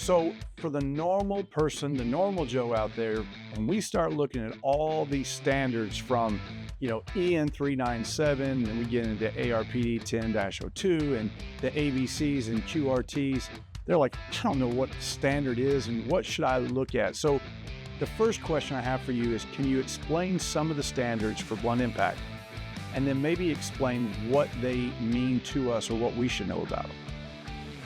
So for the normal person, the normal Joe out there, when we start looking at all these standards from, EN 397, and we get into ARPD 10-02 and the ABCs and QRTs, they're like, I don't know what standard is and what should I look at? So the first question I have for you is, can you explain some of the standards for blunt impact? And then maybe explain what they mean to us or what we should know about them.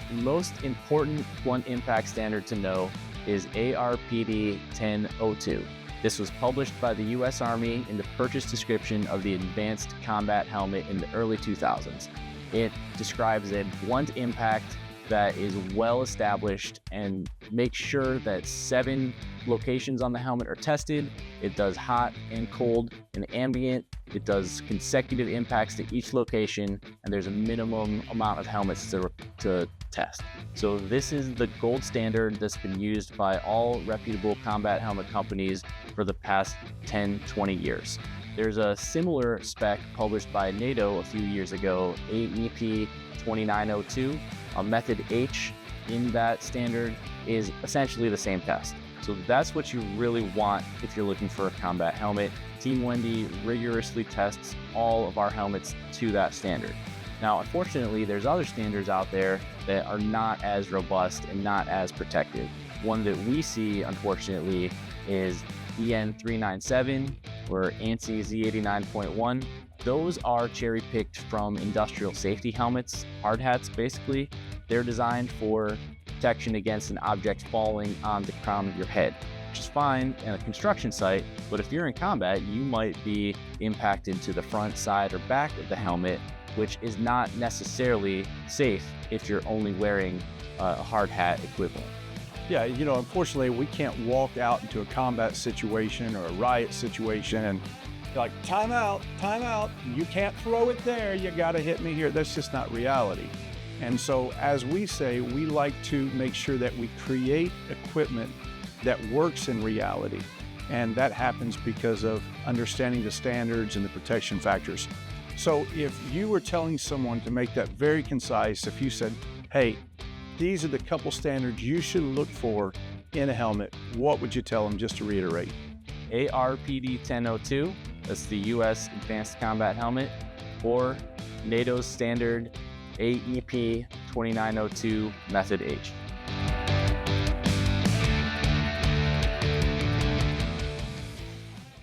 The most important blunt impact standard to know is ARPD 1002. This was published by the U.S. Army in the purchase description of the Advanced Combat Helmet in the early 2000s. It describes a blunt impact that is well established and makes sure that 7 locations on the helmet are tested. It does hot and cold and ambient. It does consecutive impacts to each location, and there's a minimum amount of helmets to test. So this is the gold standard that's been used by all reputable combat helmet companies for the past 10, 20 years. There's a similar spec published by NATO a few years ago, AEP 2902. Method H in that standard is essentially the same test. So that's what you really want if you're looking for a combat helmet. Team Wendy rigorously tests all of our helmets to that standard. Now, unfortunately, there's other standards out there that are not as robust and not as protective. One that we see, unfortunately, is EN 397 or ANSI Z89.1. Those are cherry-picked from industrial safety helmets, hard hats basically. They're designed for protection against an object falling on the crown of your head, which is fine in a construction site, but if you're in combat, you might be impacted to the front, side, or back of the helmet, which is not necessarily safe if you're only wearing a hard hat equivalent. Yeah, unfortunately, we can't walk out into a combat situation or a riot situation and be like, time out, you can't throw it there, you gotta hit me here. That's just not reality. And so, as we say, we like to make sure that we create equipment that works in reality. And that happens because of understanding the standards and the protection factors. So if you were telling someone to make that very concise, if you said, hey, these are the couple standards you should look for in a helmet, what would you tell them, just to reiterate? ARPD 1002, that's the U.S. Advanced Combat Helmet, or NATO's standard AEP 2902 Method H.